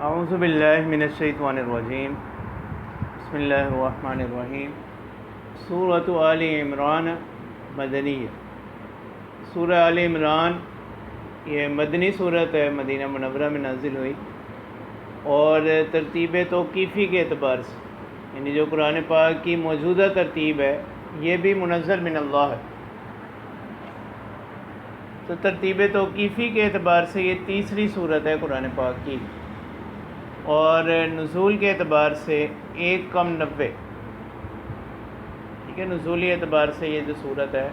اعوذ باللہ من الشیطان الرجیم بسم اللہ الرحمن الرحیم سورۃ آل عمران مدنیہ۔ سورہ آل عمران یہ مدنی صورت ہے، مدینہ منورہ میں نازل ہوئی، اور ترتیب توقیفی کے اعتبار سے یعنی جو قرآن پاک کی موجودہ ترتیب ہے یہ بھی منزل من اللہ ہے، تو ترتیب توقیفی کے اعتبار سے یہ تیسری صورت ہے قرآن پاک کی، اور نزول کے اعتبار سے 1:90۔ ٹھیک ہے، نزولی اعتبار سے یہ جو صورت ہے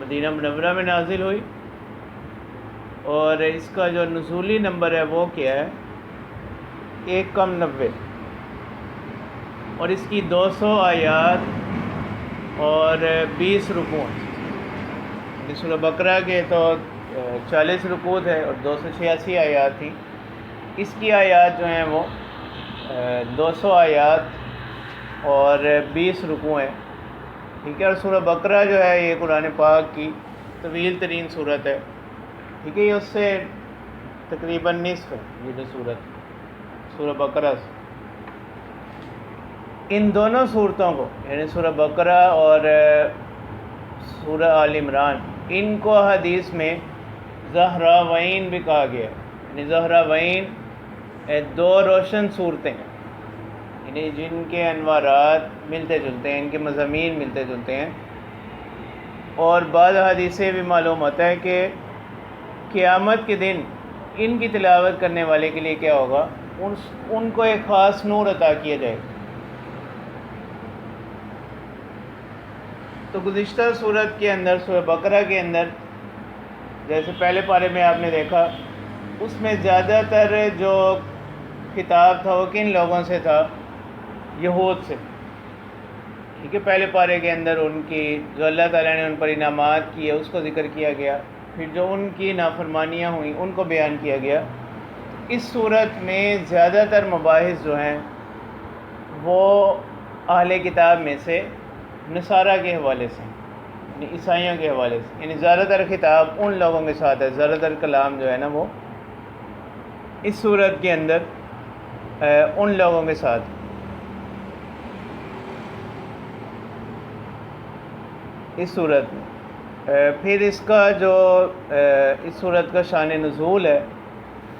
مدینہ منورہ میں نازل ہوئی، اور اس کا جو نزولی نمبر ہے وہ کیا ہے 1:90، اور اس کی 200 آیات اور 20 رکوع ہیں۔ سورہ بقرہ کے تو 40 رکوع ہے اور 286 آیات تھیں، اس کی آیات جو ہیں وہ 200 آیات اور 20 رکوع ہیں۔ ٹھیک ہے، اور سورہ بقرہ جو ہے یہ قرآن پاک کی طویل ترین صورت ہے۔ ٹھیک ہے، یہ اس سے تقریباً نصف ہے یہ جو صورت سورہ بقرہ سے۔ ان دونوں صورتوں کو یعنی سورہ بقرہ اور سورہ آل عمران، ان کو حدیث میں زہراوین بھی کہا گیا ہے، یعنی زہراوین دو روشن صورتیں ہیں، یعنی جن کے انوارات ملتے جلتے ہیں، ان کے مضامین ملتے جلتے ہیں، اور بعض حدیثیں بھی معلوم ہوتا ہے کہ قیامت کے دن ان کی تلاوت کرنے والے کے لیے کیا ہوگا، ان کو ایک خاص نور عطا کیا جائے گا۔ تو گزشتہ صورت کے اندر سورہ بقرہ کے اندر جیسے پہلے پارے میں آپ نے دیکھا، اس میں زیادہ تر جو خطاب تھا وہ کن لوگوں سے تھا؟ یہود سے۔ ٹھیک ہے، پہلے پارے کے اندر ان کی جو اللہ تعالیٰ نے ان پر انعامات کیے اس کو ذکر کیا گیا، پھر جو ان کی نافرمانیاں ہوئیں ان کو بیان کیا گیا۔ اس صورت میں زیادہ تر مباحث جو ہیں وہ اہل کتاب میں سے نصارہ کے حوالے سے، یعنی عیسائیوں کے حوالے سے، یعنی زیادہ تر خطاب ان لوگوں کے ساتھ ہے، زیادہ تر کلام جو ہے نا وہ اس صورت کے اندر ان لوگوں کے ساتھ۔ اس صورت میں پھر اس کا جو اس صورت کا شان نزول ہے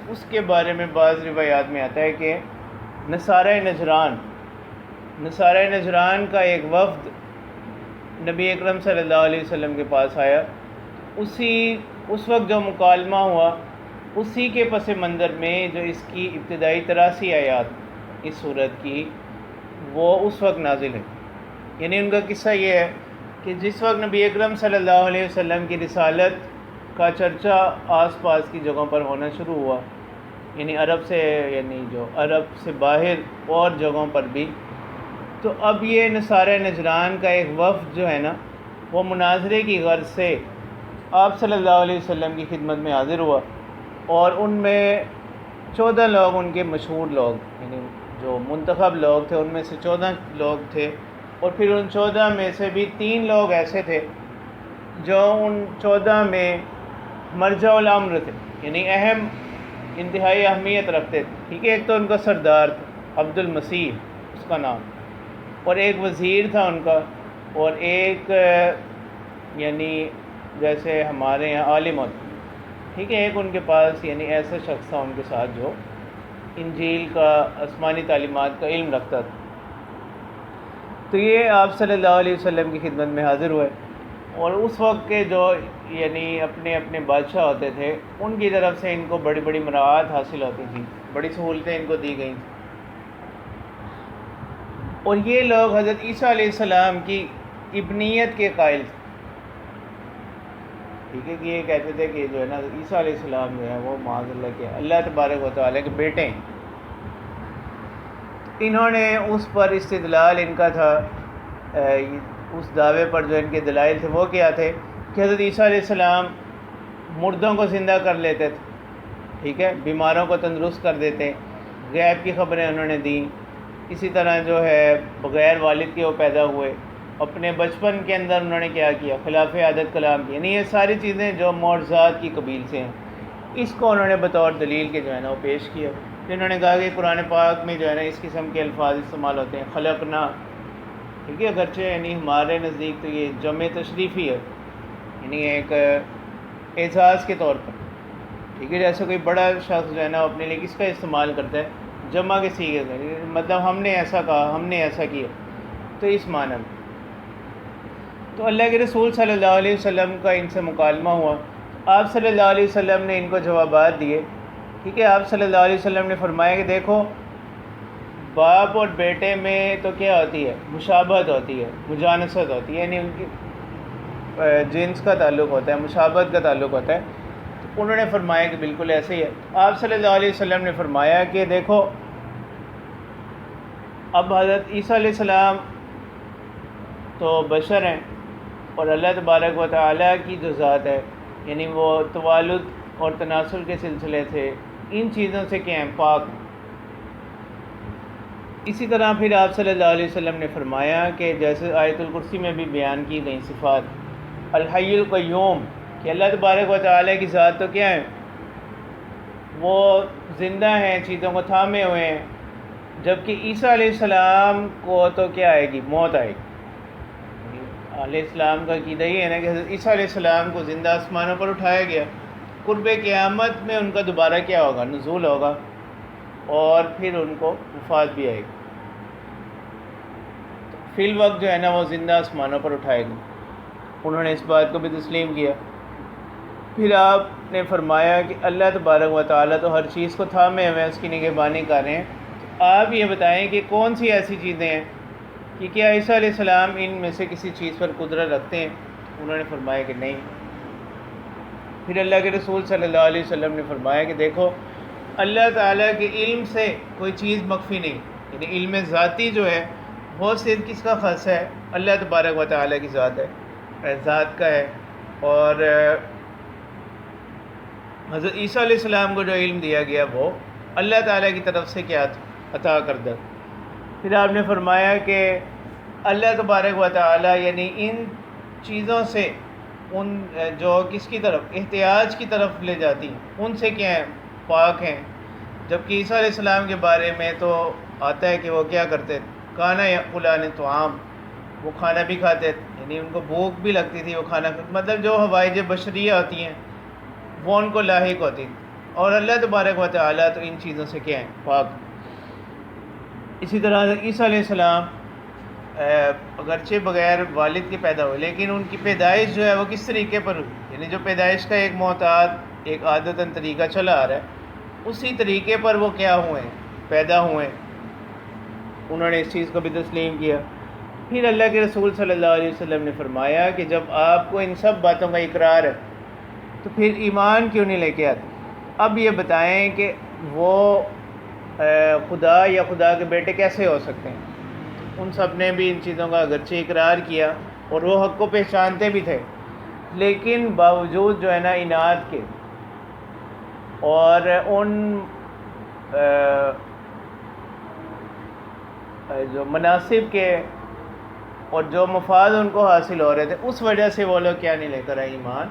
اس کے بارے میں بعض روایات میں آتا ہے کہ نصارہ نجران کا ایک وفد نبی اکرم صلی اللہ علیہ وسلم کے پاس آیا، اس وقت جو مکالمہ ہوا اسی کے پس منظر میں جو اس کی ابتدائی 83 آیات اس صورت کی وہ اس وقت نازل ہے۔ یعنی ان کا قصہ یہ ہے کہ جس وقت نبی اکرم صلی اللہ علیہ وسلم کی رسالت کا چرچا آس پاس کی جگہوں پر ہونا شروع ہوا، یعنی عرب سے باہر اور جگہوں پر بھی، تو اب یہ نصارہ نجران کا ایک وفد جو ہے نا وہ مناظرے کی غرض سے آپ صلی اللہ علیہ وسلم کی خدمت میں حاضر ہوا، اور ان میں 14 لوگ ان کے مشہور لوگ، یعنی جو منتخب لوگ تھے ان میں سے 14 لوگ تھے، اور پھر ان 14 میں سے بھی 3 لوگ ایسے تھے جو ان 14 میں مرجع الامر تھے، یعنی انتہائی اہمیت رکھتے تھے۔ ٹھیک ہے، ایک تو ان کا سردار تھا عبد المسیح اس کا نام، اور ایک وزیر تھا ان کا، اور ایک یعنی جیسے ہمارے یہاں عالم ہوتا۔ ٹھیک ہے، ایک ان کے پاس یعنی ایسا شخص تھا ان کے ساتھ جو انجیل کا آسمانی تعلیمات کا علم رکھتا تھا۔ تو یہ آپ صلی اللہ علیہ وسلم کی خدمت میں حاضر ہوئے، اور اس وقت کے جو یعنی اپنے بادشاہ ہوتے تھے ان کی طرف سے ان کو بڑی بڑی مراعات حاصل ہوتی تھیں، بڑی سہولتیں ان کو دی گئیں، اور یہ لوگ حضرت عیسیٰ علیہ السلام کی ابنیت کے قائل تھے۔ ٹھیک ہے، کہ یہ کہتے تھے کہ جو ہے نا عیسیٰ علیہ السلام جو ہے وہ معاذ اللہ کے اللہ تبارک و تعالیٰ کے بیٹے ہیں۔ انہوں نے اس پر استدلال ان کا تھا، اس دعوے پر جو ان کے دلائل تھے وہ کیا تھے کہ حضرت عیسیٰ علیہ السلام مردوں کو زندہ کر لیتے تھے، ٹھیک ہے، بیماروں کو تندرست کر دیتے، غیب کی خبریں انہوں نے دیں، اسی طرح جو ہے بغیر والد کے وہ پیدا ہوئے، اپنے بچپن کے اندر انہوں نے کیا کیا، خلاف عادت کلام کی، یعنی یہ ساری چیزیں جو معجزات کی قبیل سے ہیں، اس کو انہوں نے بطور دلیل کے جو ہے نا وہ پیش کیا۔ انہوں نے کہا کہ قرآن پاک میں جو ہے نا اس قسم کے الفاظ استعمال ہوتے ہیں، خلقنا، ٹھیک ہے، اگرچہ یعنی ہمارے نزدیک تو یہ جمع تشریفی ہے، یعنی ایک اعزاز کے طور پر، ٹھیک ہے، جیسے کوئی بڑا شخص جو ہے نا اپنے لیے کس کا استعمال کرتا ہے، جمع کے صیغے کا، مطلب ہم نے ایسا کہا، ہم نے ایسا کیا، تو اس معنی میں تو اللہ کے رسول صلی اللہ علیہ وسلم کا ان سے مکالمہ ہوا، آپ صلی اللہ علیہ وسلم نے ان کو جوابات دیے، ٹھیک ہے۔ آپ صلی اللہ علیہ وسلم نے فرمایا کہ دیکھو، باپ اور بیٹے میں تو کیا ہوتی ہے، مشابہت ہوتی ہے، مجانست ہوتی ہے، یعنی ان کی جنس کا تعلق ہوتا ہے، مشابہت کا تعلق ہوتا ہے۔ تو انہوں نے فرمایا کہ بالکل ایسے ہی ہے۔ آپ صلی اللہ علیہ وسلم نے فرمایا کہ دیکھو، اب حضرت عیسیٰ علیہ السلام تو بشر ہیں، اور اللہ تبارک و تعالیٰ کی جو ذات ہے، یعنی وہ توالد اور تناسل کے سلسلے سے ان چیزوں سے کیا ہیں، پاک۔ اسی طرح پھر آپ صلی اللہ علیہ وسلم نے فرمایا کہ جیسے آیت الکرسی میں بھی بیان کی گئی صفات، الحی القیوم، کہ اللہ تبارک و تعالیٰ کی ذات تو کیا ہے، وہ زندہ ہیں، چیزوں کو تھامے ہوئے ہیں، جبکہ عیسیٰ علیہ السلام کو تو کیا آئے گی، موت آئے گی۔ علیہ السلام کا عقیدہ یہ ہے نا کہ حضرت عیسیٰ علیہ السلام کو زندہ آسمانوں پر اٹھایا گیا، قرب قیامت میں ان کا دوبارہ کیا ہوگا، نزول ہوگا، اور پھر ان کو وفات بھی آئے گی، فی الوقت جو ہے نا وہ زندہ آسمانوں پر اٹھائے گا۔ انہوں نے اس بات کو بھی تسلیم کیا۔ پھر آپ نے فرمایا کہ اللہ تبارک و تعالیٰ تو ہر چیز کو تھامے ہوئے، اس کی نگہبانی کر رہے ہیں، تو آپ یہ بتائیں کہ کون سی ایسی چیزیں ہیں کہ کیا عیسیٰ علیہ السلام ان میں سے کسی چیز پر قدرت رکھتے ہیں؟ انہوں نے فرمایا کہ نہیں۔ پھر اللہ کے رسول صلی اللہ علیہ وسلم نے فرمایا کہ دیکھو، اللہ تعالیٰ کے علم سے کوئی چیز مخفی نہیں، یعنی علم ذاتی جو ہے وہ صرف کس کا خاص ہے، اللہ تبارک و تعالیٰ کی ذات ہے، ذات کا ہے، اور حضرت عیسیٰ علیہ السلام کو جو علم دیا گیا وہ اللہ تعالیٰ کی طرف سے کیا عطا کردہ۔ پھر آپ نے فرمایا کہ اللہ تبارک و تعالیٰ یعنی ان چیزوں سے ان جو کس کی طرف، احتیاج کی طرف لے جاتی ہیں، ان سے کیا ہیں، پاک ہیں، جبکہ عیسیٰ علیہ السلام کے بارے میں تو آتا ہے کہ وہ کیا کرتے، کانا یأکلان طعام، وہ کھانا بھی کھاتے، یعنی ان کو بھوک بھی لگتی تھی، وہ کھانا، مطلب جو حوائج بشریہ ہوتی ہیں وہ ان کو لاحق ہوتی، اور اللہ تبارک و تعالیٰ تو ان چیزوں سے کیا ہیں، پاک۔ اسی طرح عیسیٰ علیہ السلام اگرچہ بغیر والد کے پیدا ہوئے، لیکن ان کی پیدائش جو ہے وہ کس طریقے پر ہوئی، یعنی جو پیدائش کا ایک معتاد، ایک عادتاً طریقہ چلا آ رہا ہے، اسی طریقے پر وہ کیا ہوئے ہیں، پیدا ہوئے ہیں۔ انہوں نے اس چیز کو بھی تسلیم کیا۔ پھر اللہ کے رسول صلی اللہ علیہ وسلم نے فرمایا کہ جب آپ کو ان سب باتوں کا اقرار ہے تو پھر ایمان کیوں نہیں لے کے آتے؟ اب یہ بتائیں کہ وہ خدا یا خدا کے بیٹے کیسے ہو سکتے ہیں؟ ان سب نے بھی ان چیزوں کا اگرچہ اقرار کیا اور وہ حق کو پہچانتے بھی تھے، لیکن باوجود جو ہے نا عناد کے اور ان جو مناصب کے اور جو مفاد ان کو حاصل ہو رہے تھے، اس وجہ سے وہ لوگ کیا نہیں لے کر آئے، ایمان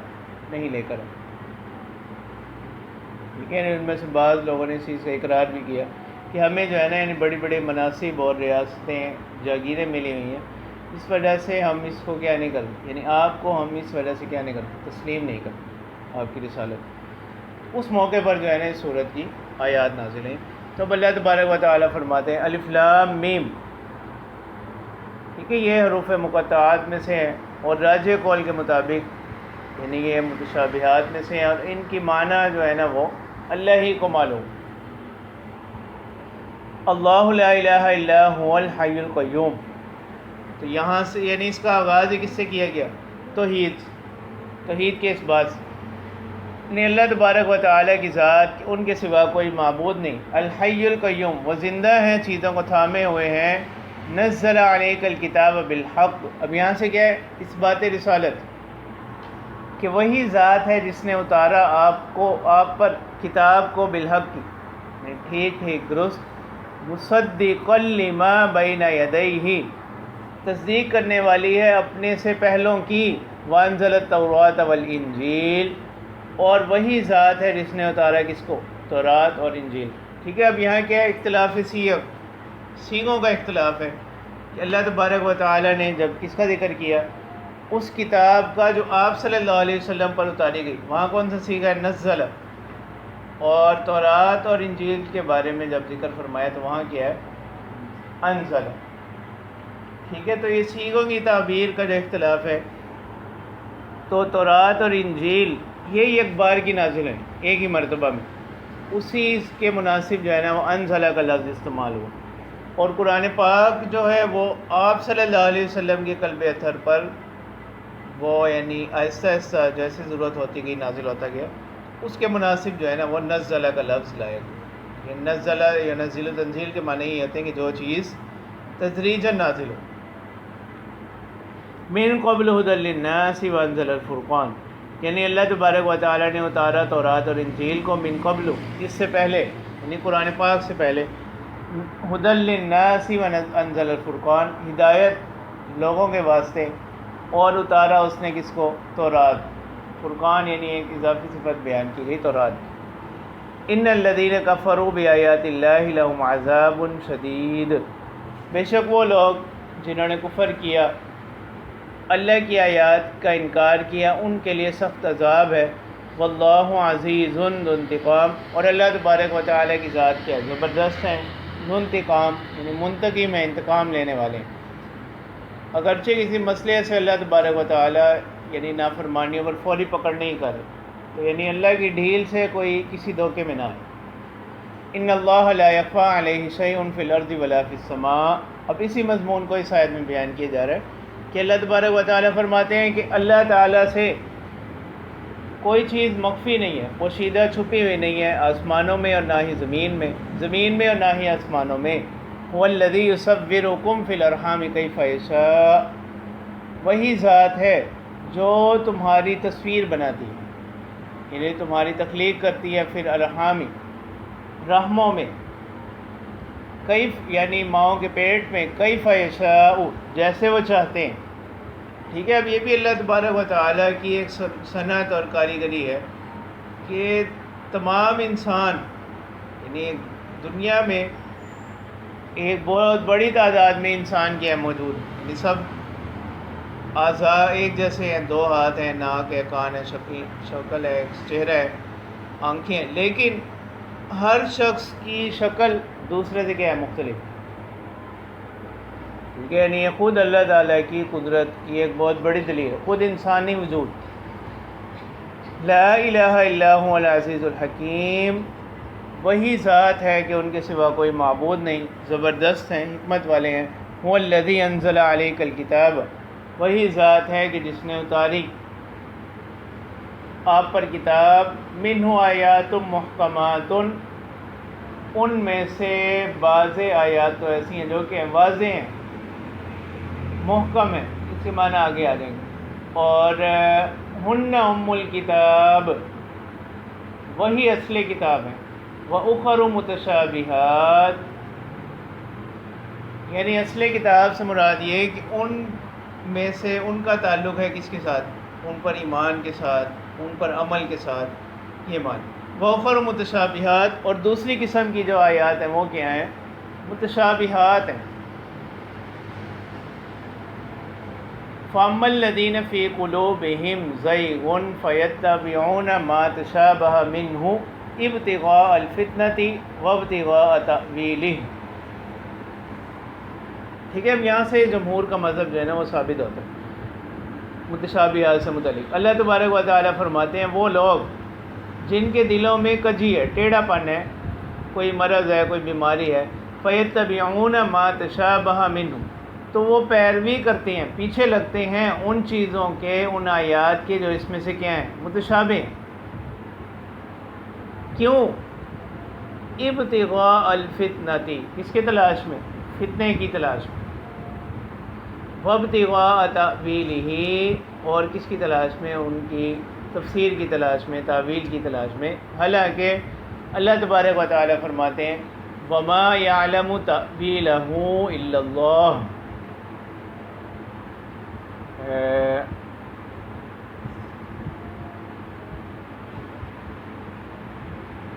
نہیں لے کر آئے۔ لیکن ان میں سے بعض لوگوں نے اس چیز کا اقرار بھی کیا کہ ہمیں جو ہے نا یعنی بڑی بڑی مناصب اور ریاستیں، جاگیریں ملی ہوئی ہیں، اس وجہ سے ہم اس کو کیا نہیں کرتے، یعنی آپ کو ہم اس وجہ سے کیا نہیں کرتے، تسلیم نہیں کرتے آپ کی رسالت۔ اس موقع پر جو ہے نا اس صورت کی آیات نازل ہیں۔ تو اللہ تبارک و تعالیٰ فرماتے ہیں الف لام میم، ٹھیک ہے، یہ حروف مقطعات میں سے ہیں، اور راجح قول کے مطابق یعنی یہ متشابہات میں سے ہیں، اور ان کی معنی جو ہے نا وہ اللہ ہی کو معلوم۔ اللہ لا الہ الا هو الحی القیوم، تو یہاں سے یعنی اس کا آغاز کس سے کیا گیا، توحید کے اس بات سے، یعنی اللہ تبارک و تعالیٰ کی ذات، ان کے سوا کوئی معبود نہیں، الحی القیوم، وہ زندہ ہیں، چیزوں کو تھامے ہوئے ہیں، نزل علیک الکتاب بالحق، اب یہاں سے کیا ہے، اس بات رسالت کہ وہی ذات ہے جس نے اتارا آپ پر کتاب کو بالحق کی، ٹھیک درست، مصدقا لما بین یدیہ، تصدیق کرنے والی ہے اپنے سے پہلوں کی، وانزل التوراۃ والانجیل، اور وہی ذات ہے جس نے اتارا کس کو، تورات اور انجیل۔ ٹھیک ہے، اب یہاں کیا اختلاف سیغوں کا اختلاف ہے کہ اللہ تبارک و تعالیٰ نے جب کس کا ذکر کیا، اس کتاب کا جو آپ صلی اللہ علیہ وسلم پر اتاری گئی، وہاں کون سا سیغہ ہے؟ نزل. اور تورات اور انجیل کے بارے میں جب ذکر فرمایا تو وہاں کیا ہے؟ انزل. ٹھیک ہے، تو یہ سیغوں کی تعبیر کا جو اختلاف ہے، تو تورات اور انجیل یہ ایک بار کی نازل ہیں، ایک ہی مرتبہ میں، اسی کے مناسب جو ہے نا وہ انزلہ کا لفظ استعمال ہوا. اور قرآن پاک جو ہے وہ آپ صلی اللہ علیہ وسلم کے قلب اطہر پر وہ یعنی آہستہ آہستہ جیسے ضرورت ہوتی گئی نازل ہوتا گیا، اس کے مناسب جو ہے نا وہ نزلہ کا لفظ لائے گیا. یہ نزلہ یا نزل و تنزیل کے معنی یہ ہوتے ہیں کہ جو چیز تدریجاً نازل ہو. من قبل ہدی للناس وانزل الفرقان، یعنی اللہ تبارک و تعالیٰ نے اتارا تورات اور انجیل کو من قبل، اس سے پہلے یعنی قرآن پاک سے پہلے، ہدی للناس وانزل الفرقان، ہدایت لوگوں کے واسطے، اور اتارا اس نے کس کو؟ تورات. فرقان یعنی ایک اضافی صفت بیان کی گئی تورات. ان الذین کفروا بآیات اللہ لہم عذاب شدید، بے شک وہ لوگ جنہوں نے کفر کیا، اللہ کی آیات کا انکار کیا، ان کے لیے سخت عذاب ہے. واللہ عزیز ذو انتقام، اور اللہ تبارک و تعالیٰ کی ذات کیا زبردست ہیں، ذو انتقام یعنی منتقم ہے، انتقام لینے والے ہیں. اگرچہ کسی مسئلے سے اللہ تبارک و تعالیٰ یعنی نافرمانیوں پر فوری پکڑ نہیں کرے، تو یعنی اللہ کی ڈھیل سے کوئی کسی دھوکے میں نہ آئے. ان اللہ لا یخفی علیہ شیء فی الارض ولا فی السماء. اب اسی مضمون کو اس آیت میں بیان کیا جا رہا ہے کہ اللہ تبارک و تعالیٰ فرماتے ہیں کہ اللہ تعالیٰ سے کوئی چیز مخفی نہیں ہے، پوشیدہ چھپی ہوئی نہیں ہے، آسمانوں میں اور نہ ہی زمین میں اور نہ ہی آسمانوں میں. هو الذی یصورکم فی الارحام کیف یشاء، وہی ذات ہے جو تمہاری تصویر بناتی ہے، یعنی تمہاری تخلیق کرتی ہے پھر الارحام رحموں میں، کیف یعنی ماؤں کے پیٹ میں، کیف یشاء جیسے وہ چاہتے ہیں. ٹھیک ہے، اب یہ بھی اللہ تبارک و تعالیٰ کی ایک صنعت اور کاریگری ہے کہ تمام انسان یعنی دنیا میں ایک بہت بڑی تعداد میں انسان کیا موجود، یعنی سب اعضاء ایک جیسے ہیں، دو ہاتھ ہیں، ناک ہے، کان ہے، شکل ہے، چہرہ ہے، آنکھیں ہیں، لیکن ہر شخص کی شکل دوسرے سے کیا ہے؟ مختلف. ٹھیک ہے، یعنی یہ خود اللہ تعالیٰ کی قدرت کی ایک بہت بڑی دلیل ہے، خود انسانی وجود. لا الہ الا هو العزیز الحکیم، وہی ذات ہے کہ ان کے سوا کوئی معبود نہیں، زبردست ہیں، حکمت والے ہیں. هو الذی انزل علیک الکتاب، وہی ذات ہے کہ جس نے اتاری آپ پر کتاب. منہ آیات محکمات، ان میں سے بعض آیات تو ایسی ہیں جو کہ واضح ہیں، محکم ہیں، اس کے معنی آگے آ جائیں گے. اور ہن ام الکتاب، وہی اصل کتاب ہیں. وَأُخَرُ مُتَشَابِهَاتٌ، یعنی اصل کتاب سے مراد یہ کہ ان میں سے ان کا تعلق ہے کس کے ساتھ؟ ان پر ایمان کے ساتھ، ان پر عمل کے ساتھ، یہ معنی. وَأُخَرُ مُتَشَابِهَاتٌ، اور دوسری قسم کی جو آیات ہیں وہ کیا ہیں؟ متشابہات ہیں. فَأَمَّا الَّذِينَ فِي قُلُوبِهِمْ زَيْغٌ فَيَتَّبِعُونَ مَا تَشَابَهَ مِنْهُ ابتغاء الفتنة وابتغاء تأویلہ. ٹھیک ہے، اب یہاں سے جمہور کا مذہب جو ہے نا وہ ثابت ہوتا ہے متشابہات سے متعلق. اللہ تبارک و تعالیٰ فرماتے ہیں وہ لوگ جن کے دلوں میں کجی ہے، ٹیڑھا پن ہے، کوئی مرض ہے، کوئی بیماری ہے، فَيَتَّبِعُونَ مَا تَشَابَهَ مِنْهُ، تو وہ پیروی کرتے ہیں، پیچھے لگتے ہیں ان چیزوں کے، ان آیات کے جو اس میں سے کیا ہیں؟ متشابہ ہیں. کیوں؟ ابتغاء الفتنة، کس کے تلاش میں؟ فتنے کی تلاش میں. وابتغاء تأویلہ، اور کس کی تلاش میں؟ ان کی تفسیر کی تلاش میں، تعویل کی تلاش میں. حالانکہ اللہ تبارک و تعالیٰ فرماتے ہیں وما يعلم تأویلہ الا اللہ.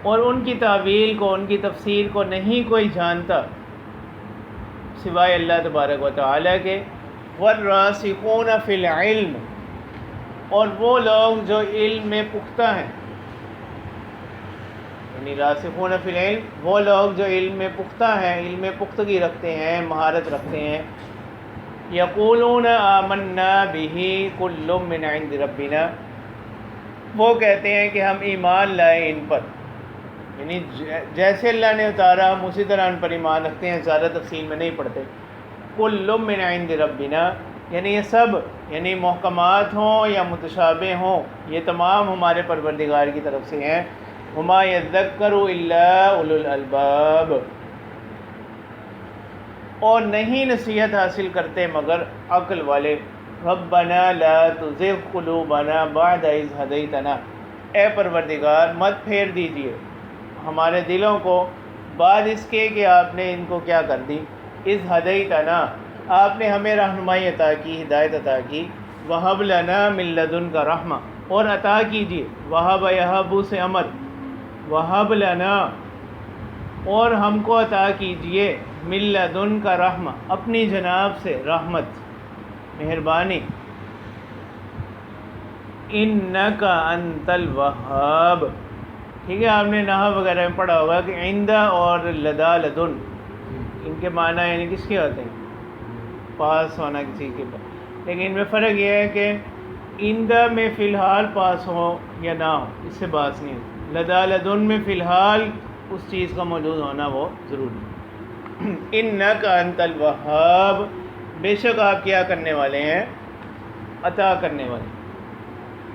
اور ان کی تعویل کو، ان کی تفسیر کو نہیں کوئی جانتا سوائے اللہ تبارک و تعالیٰ کے۔ والراسخون فی العلم، اور وہ لوگ جو علم میں پختہ ہیں، یعنی راسخون فی العلم وہ لوگ جو علم میں پختہ ہیں، علم میں پختگی رکھتے ہیں، مہارت رکھتے ہیں۔ یقولون آمنا بہ کل من عند ربنا، وہ کہتے ہیں کہ ہم ایمان لائے ان پر، یعنی جیسے اللہ نے اتارا ہم اسی طرح ان پر ایمان رکھتے ہیں، زیادہ تفصیل میں نہیں پڑھتے۔ کل من عند ربنا، یعنی یہ سب، یعنی محکمات ہوں یا متشابہ ہوں، یہ تمام ہمارے پروردگار کی طرف سے ہیں۔ وما یذکر الا اولو الالباب، اور نہیں نصیحت حاصل کرتے مگر عقل والے۔ ربنا لا تزغ قلوبنا بعد اذ ہدیتنا، اے پروردگار مت پھیر دیجیے ہمارے دلوں کو بعد اس کے کہ آپ نے ان کو کیا کر دی، اذ ہدیتنا، آپ نے ہمیں رہنمائی عطا کی، ہدایت عطا کی۔ وہب لنا من لدنک رحمہ، اور عطا کیجیے، وہب یہب سے امر، وہب لنا، اور ہم کو عطا کیجیے، من لدنک رحمہ، اپنی جناب سے رحمت، مہربانی۔ انک انت الوہاب، ٹھیک ہے، آپ نے نحو وغیرہ میں پڑھا ہوگا کہ عندہ اور لدا لدن، ان کے معنی یعنی کس کے ہوتے ہیں، پاس ہونا کسی کے پاس، لیکن ان میں فرق یہ ہے کہ عندہ میں فی الحال پاس ہو یا نہ ہو، اس سے باس نہیں ہوتی۔ لدا لدن میں فی الحال اس چیز کا موجود ہونا وہ ضروری ہے۔ انک انت الوہاب، بے شک آپ کیا کرنے والے ہیں، عطا کرنے والے۔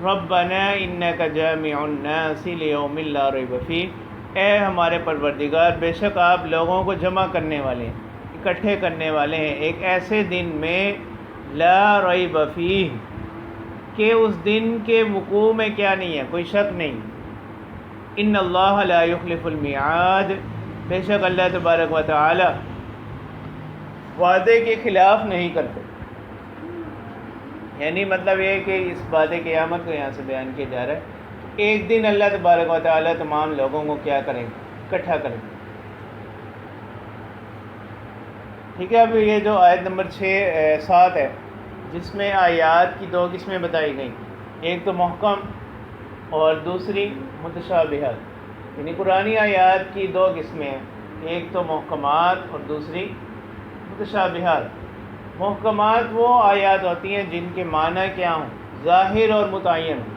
ربنا انک جامع الناس لیوم لا ریب فیہ، اے ہمارے پروردگار بے شک آپ لوگوں کو جمع کرنے والے ہیں، اکٹھے کرنے والے ہیں ایک ایسے دن میں، لا ریب فیہ، کہ اس دن کے وقوع میں کیا نہیں ہے، کوئی شک نہیں۔ ان اللہ لا یخلف المیعاد، بے شک اللہ تبارک و تعالی وعدے کے خلاف نہیں کرتے، یعنی مطلب یہ کہ اس بات قیامت کو یہاں سے بیان کیا جا رہا ہے، ایک دن اللہ تبارک و تعالی تمام لوگوں کو کیا کریں گے، اکٹھا کریں گے۔ ٹھیک ہے، اب یہ جو آیت نمبر 7 ہے، جس میں آیات کی دو قسمیں بتائی گئیں، ایک تو محکم اور دوسری متشابہات، یعنی قرآنی آیات کی دو قسمیں ہیں، ایک تو محکمات اور دوسری متشابہات۔ محکمات وہ آیات ہوتی ہیں جن کے معنی کیا ہوں، ظاہر اور متعین ہوں،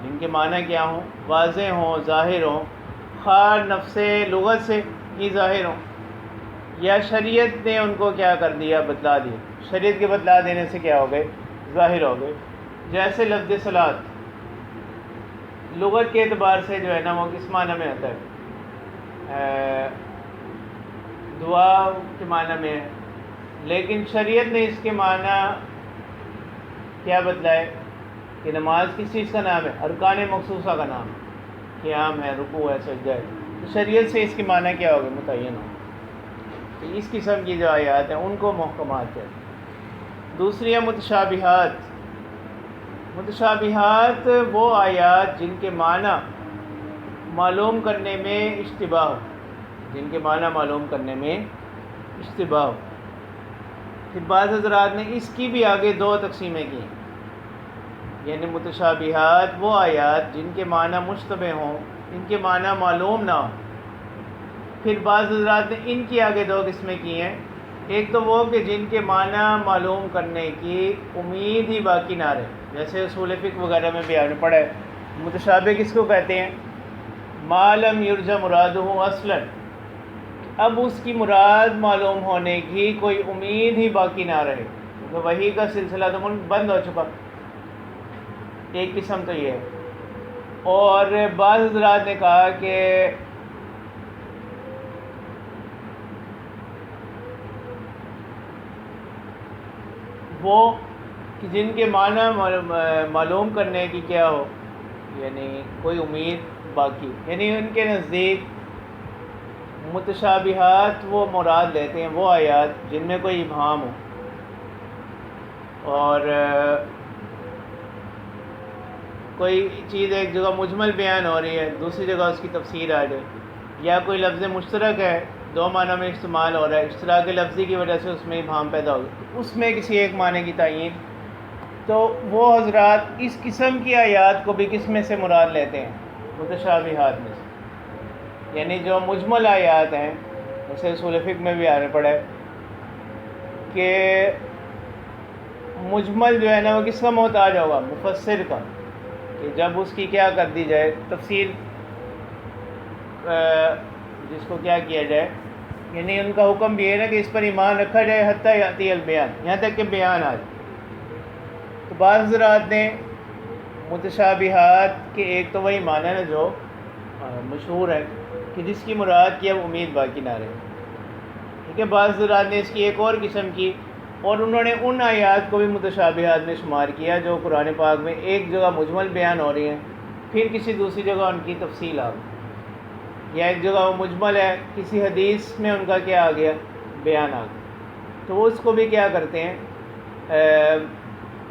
جن کے معنی کیا ہوں، واضح ہوں، ظاہر ہوں، خواہ نفس لغت سے ہی ظاہر ہوں، یا شریعت نے ان کو کیا کر دیا، بتلا دیا، شریعت کے بتلا دینے سے کیا ہو گئے، ظاہر ہو گئے۔ جیسے لفظ صلاۃ لغت کے اعتبار سے جو ہے نا وہ کس معنی میں ہوتا ہے، دعا کے معنی میں ہے، لیکن شریعت نے اس کے معنی کیا بتلائے کہ نماز کس چیز کا نام ہے، ارکان مخصوصہ کا نام ہے، قیام ہے، رکوع ہے، سجدہ ہے، تو شریعت سے اس کے معنی کیا ہوگا، متعین ہوگا۔ تو اس قسم کی جو آیات ہیں ان کو محکمات کہتے ہیں۔ دوسری ہے متشابہات۔ متشابہات وہ آیات جن کے معنی معلوم کرنے میں اشتباہ ہو، جن کے معنی معلوم کرنے میں اشتباہ ہو۔ پھر بعض حضرات نے اس کی بھی آگے دو تقسیمیں کی ہیں، یعنی متشابہات وہ آیات جن کے معنی مشتبہ ہوں، ان کے معنی معلوم نہ ہوں۔ پھر بعض حضرات نے ان کی آگے دو قسمیں کی ہیں، ایک تو وہ کہ جن کے معنی معلوم کرنے کی امید ہی باقی نہ رہے، جیسے اصول فقہ وغیرہ میں بھی آپ نے پڑھا ہے، متشابہ کس کو کہتے ہیں، ما لم یرجى مرادہ اصلا، اب اس کی مراد معلوم ہونے کی کوئی امید ہی باقی نہ رہے، کیونکہ وحی کا سلسلہ تو بند ہو چکا۔ ایک قسم تو یہ ہے۔ اور بعض حضرات نے کہا کہ وہ کہ جن کے معنی معلوم کرنے کی کیا ہو، یعنی کوئی امید باقی، یعنی ان کے نزدیک متشابہات وہ مراد لیتے ہیں وہ آیات جن میں کوئی ابہام ہو، اور کوئی چیز ایک جگہ مجمل بیان ہو رہی ہے، دوسری جگہ اس کی تفسیر آ جائے، یا کوئی لفظ مشترک ہے، دو معنی میں استعمال ہو رہا ہے، اشتراک لفظی کی وجہ سے اس میں ابہام پیدا ہو گیا، اس میں کسی ایک معنی کی تعیین، تو وہ حضرات اس قسم کی آیات کو بھی کس میں سے مراد لیتے ہیں؟ متشابہات میں سے، یعنی جو مجمل آیات ہیں، جیسے اصول فقہ میں بھی آنے پڑا ہے کہ مجمل جو ہے نا وہ کس کا محتاج ہوگا؟ مفسر کا، کہ جب اس کی کیا کر دی جائے تفسیر، جس کو کیا کیا جائے، یعنی ان کا حکم بھی ہے نا کہ اس پر ایمان رکھا جائے حتیٰ یاتی البیان، یہاں تک کہ بیان آ جائے۔ تو بعض حضرات نے متشابہات کے ایک تو وہی معنی ہے جو مشہور ہے کہ جس کی مراد کی اب امید باقی نہ رہے، ٹھیک ہے۔ بعض حضرات نے اس کی ایک اور قسم کی، اور انہوں نے ان آیات کو بھی متشابہات میں شمار کیا جو قرآن پاک میں ایک جگہ مجمل بیان ہو رہی ہیں، پھر کسی دوسری جگہ ان کی تفصیل آ گئی، یا ایک جگہ وہ مجمل ہے، کسی حدیث میں ان کا کیا آ گیا؟ بیان آ گیا، تو وہ اس کو بھی کیا کرتے ہیں؟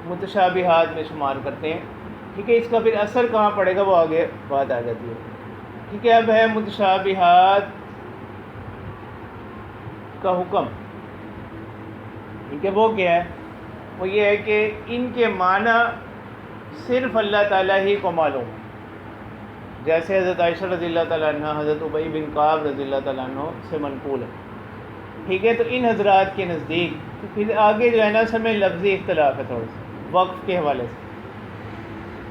متشابہات میں شمار کرتے ہیں، ٹھیک ہے۔ اس کا پھر اثر کہاں پڑے گا وہ آگے بات آ جاتی ہے، ٹھیک ہے۔ اب ہے متشابہات کا حکم، ٹھیک ہے۔ وہ کیا ہے؟ وہ یہ ہے کہ ان کے معنی صرف اللہ تعالیٰ ہی کو معلوم ہے، جیسے حضرت عائشہ رضی اللہ تعالیٰ عنہ حضرت ابی بن کعب رضی اللہ تعالیٰ عنہ سے منقول ہے، ٹھیک ہے۔ تو ان حضرات کے نزدیک تو پھر آگے جو ہے نا سب میں لفظی اختلاف ہے تھوڑا سا وقف کے حوالے سے،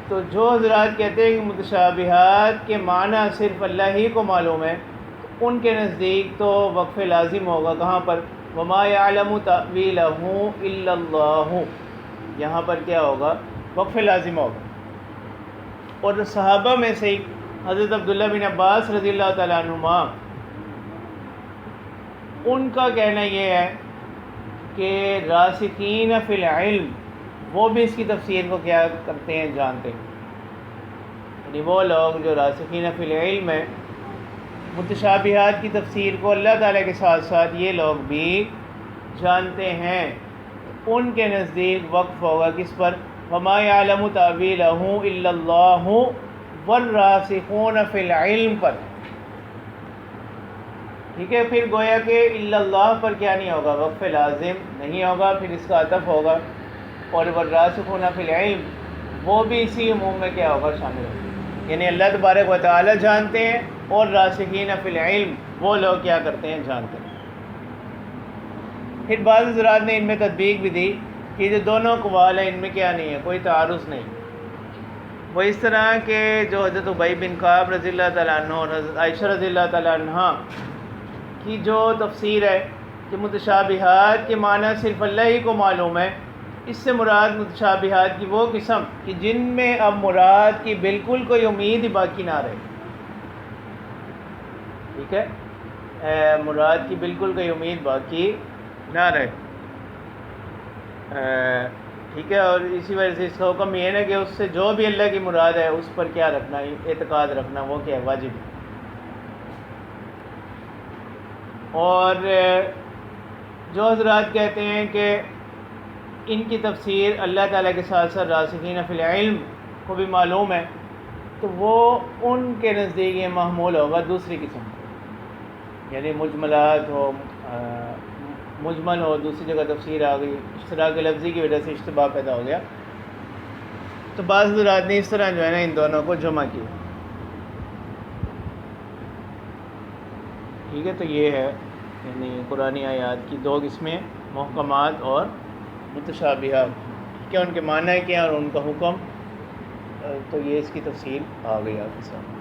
تو جو حضرات کہتے ہیں کہ متشابہات کے معنی صرف اللہ ہی کو معلوم ہے، تو ان کے نزدیک تو وقف لازم ہوگا کہاں پر؟ وَمَا يَعْلَمُ تَأْوِيلَهُ إِلَّا اللَّهُ، یہاں پر کیا ہوگا؟ وقف لازم ہوگا۔ اور صحابہ میں سے حضرت عبداللہ بن عباس رضی اللہ تعالیٰ عنہما، ان کا کہنا یہ ہے کہ راسخین فی العلم وہ بھی اس کی تفسیر کو کیا کرتے ہیں؟ جانتے ہیں، یعنی وہ لوگ جو راسخین فی العلم ہیں، متشابہات کی تفسیر کو اللہ تعالیٰ کے ساتھ ساتھ یہ لوگ بھی جانتے ہیں، ان کے نزدیک وقف ہوگا کس پر؟ وَمَا يَعْلَمُ تَأْوِيلَهُ إِلَّا اللَّهُ وَالرَّاسِخُونَ فِي الْعِلْمِ پر، ٹھیک ہے۔ پھر گویا کہ الا اللہ پر کیا نہیں ہوگا؟ وقف لازم نہیں ہوگا، پھر اس کا عطف ہوگا، اور والراسخون فی العلم وہ بھی اسی عموم میں کیا ہوگا؟ شامل ہوگا، یعنی اللہ تبارک و تعالی جانتے ہیں، اور راسخین فی العلم وہ لوگ کیا کرتے ہیں؟ جانتے ہیں۔ پھر بعض حضرات نے ان میں تطبیق بھی دی کہ جو دونوں اقوال ہیں ان میں کیا نہیں ہے؟ کوئی تعارض نہیں، وہ اس طرح کہ جو حضرت ابی بن کعب رضی اللہ تعالیٰ عنہ اور حضرت عائشہ رضی اللہ تعالیٰ عنہ کی جو تفسیر ہے کہ متشابہات کے معنی صرف اللہ ہی کو معلوم ہے، اس سے مراد متشابہات کی وہ قسم کہ جن میں اب مراد کی بالکل کوئی امید ہی باقی نہ رہے، ٹھیک ہے، مراد کی بالکل کوئی امید باقی نہ رہے، ٹھیک ہے۔ اور اسی وجہ سے اس کا حکم یہ ہے نا کہ اس سے جو بھی اللہ کی مراد ہے اس پر کیا رکھنا، اعتقاد رکھنا، وہ کیا ہے؟ واجب ہے۔ اور جو حضرات کہتے ہیں کہ ان کی تفسیر اللہ تعالیٰ کے ساتھ ساتھ راسخین فی العلم کو بھی معلوم ہے، تو وہ ان کے نزدیک یہ محمول ہوگا دوسری قسم، یعنی مجملات ہو، مجمل ہو، دوسری جگہ تفسیر آ گئی، اشتراک لفظی کی وجہ سے اشتباہ پیدا ہو گیا، تو بعض حضرات نے اس طرح جو ہے نا ان دونوں کو جمع کیا، ٹھیک ہے۔ تو یہ ہے یعنی قرآنی آیات کی دو قسمیں، محکمات اور متشابہات، ٹھیک ہے، ان کے معنی کیا اور ان کا حکم، تو یہ اس کی تفصیل آ گئی آپ کے سامنے۔